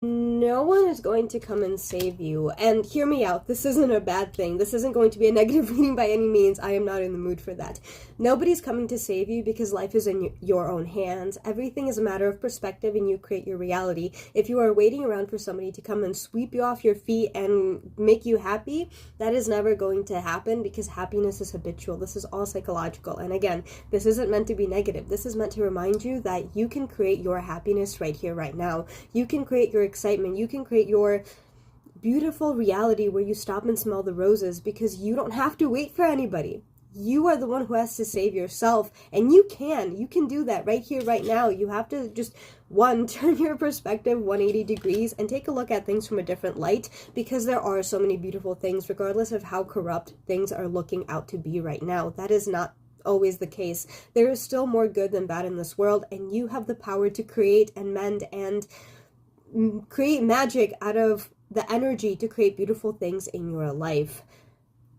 No one is going to come and save you. And hear me out, this isn't a bad thing. This isn't going to be a negative reading by any means. I am not in the mood for that. Nobody's coming to save you because life is in your own hands. Everything is a matter of perspective and you create your reality. If you are waiting around for somebody to come and sweep you off your feet and make you happy, that is never going to happen because happiness is habitual. This is all psychological. And again, this isn't meant to be negative. This is meant to remind you that you can create your happiness right here, right now. You can create your excitement. You can create your beautiful reality where you stop and smell the roses because you don't have to wait for anybody. You are the one who has to save yourself, and you can do that right here, right now. You have to just, one, turn your perspective 180 degrees and take a look at things from a different light, because there are so many beautiful things, regardless of how corrupt things are looking out to be right now. That is not always the case. There is still more good than bad in this world, and you have the power to create and mend and create magic out of the energy to create beautiful things in your life.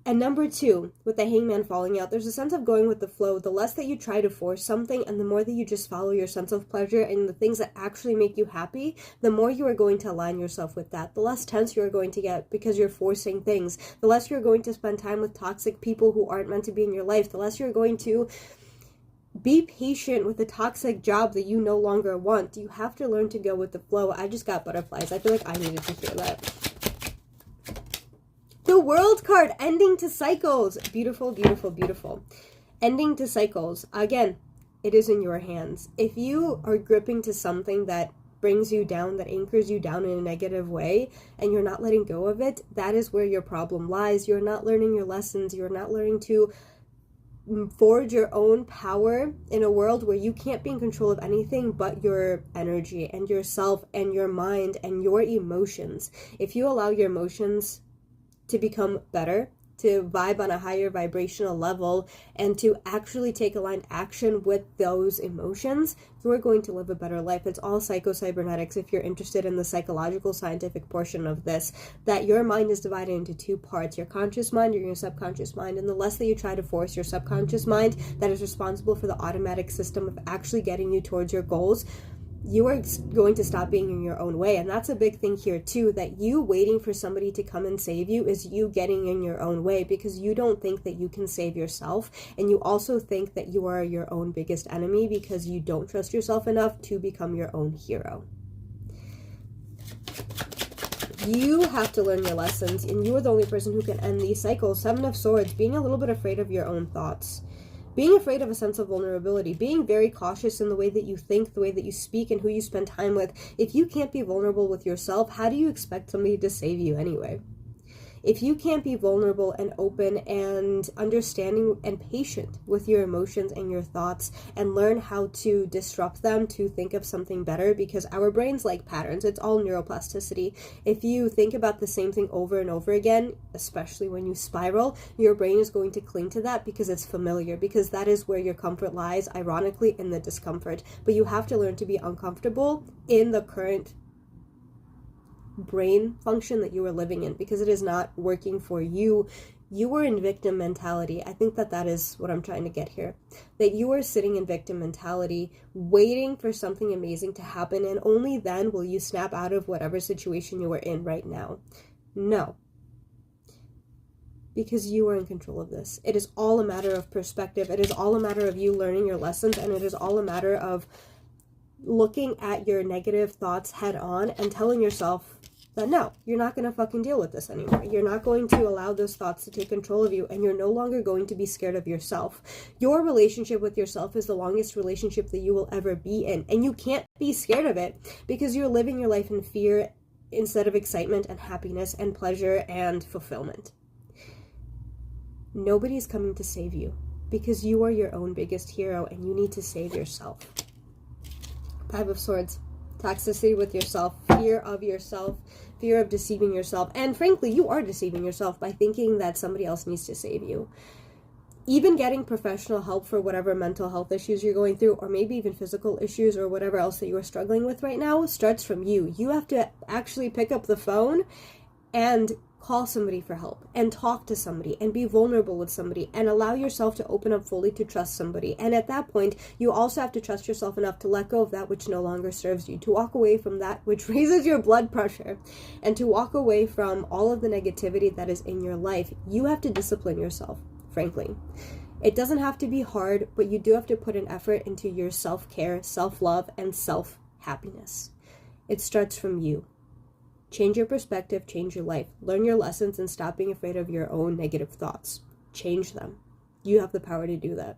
And number two, with the hangman falling out, there's a sense of going with the flow. The less that you try to force something and the more that you just follow your sense of pleasure and the things that actually make you happy, the more you are going to align yourself with that. The less tense you are going to get because you're forcing things. The less you're going to spend time with toxic people who aren't meant to be in your life. The less you're going to be patient with the toxic job that you no longer want. You have to learn to go with the flow. I just got butterflies. I feel like I needed to hear that. The World card, ending to cycles. Beautiful, beautiful, beautiful. Ending to cycles. Again, it is in your hands. If you are gripping to something that brings you down, that anchors you down in a negative way, and you're not letting go of it, that is where your problem lies. You're not learning your lessons. You're not learning to forge your own power in a world where you can't be in control of anything but your energy and yourself and your mind and your emotions. If you allow your emotions to become better, to vibe on a higher vibrational level, and to actually take aligned action with those emotions, you are going to live a better life. It's all psycho-cybernetics if you're interested in the psychological scientific portion of this, that your mind is divided into two parts, your conscious mind and your subconscious mind, and the less that you try to force your subconscious mind that is responsible for the automatic system of actually getting you towards your goals, you are going to stop being in your own way. And that's a big thing here too, that you waiting for somebody to come and save you is you getting in your own way, because you don't think that you can save yourself, and you also think that you are your own biggest enemy because you don't trust yourself enough to become your own hero. You have to learn your lessons, and you are the only person who can end these cycles. Seven of Swords, being a little bit afraid of your own thoughts. Being afraid of a sense of vulnerability, being very cautious in the way that you think, the way that you speak, and who you spend time with. If you can't be vulnerable with yourself, how do you expect somebody to save you anyway? If you can't be vulnerable and open and understanding and patient with your emotions and your thoughts and learn how to disrupt them to think of something better, because our brains like patterns. It's all neuroplasticity. If you think about the same thing over and over again, especially when you spiral, your brain is going to cling to that because it's familiar, because that is where your comfort lies, ironically, in the discomfort. But you have to learn to be uncomfortable in the current brain function that you are living in, because it is not working for you. You are in victim mentality. I think that is what I'm trying to get here, that you are sitting in victim mentality, waiting for something amazing to happen, and only then will you snap out of whatever situation you are in right now. No, because you are in control of this. It is all a matter of perspective. It is all a matter of you learning your lessons, and it is all a matter of looking at your negative thoughts head on and telling yourself that no, you're not going to fucking deal with this anymore. You're not going to allow those thoughts to take control of you, and you're no longer going to be scared of yourself. Your relationship with yourself is the longest relationship that you will ever be in, and you can't be scared of it because you're living your life in fear instead of excitement and happiness and pleasure and fulfillment. Nobody's coming to save you because you are your own biggest hero, and you need to save yourself. Five of Swords, toxicity with yourself, fear of yourself, fear of deceiving yourself. And frankly, you are deceiving yourself by thinking that somebody else needs to save you. Even getting professional help for whatever mental health issues you're going through, or maybe even physical issues or whatever else that you are struggling with right now, starts from you. You have to actually pick up the phone and call somebody for help and talk to somebody and be vulnerable with somebody and allow yourself to open up fully to trust somebody. And at that point, you also have to trust yourself enough to let go of that which no longer serves you, to walk away from that which raises your blood pressure, and to walk away from all of the negativity that is in your life. You have to discipline yourself, frankly. It doesn't have to be hard, but you do have to put an effort into your self-care, self-love, and self-happiness. It starts from you. Change your perspective, change your life. Learn your lessons and stop being afraid of your own negative thoughts. Change them. You have the power to do that.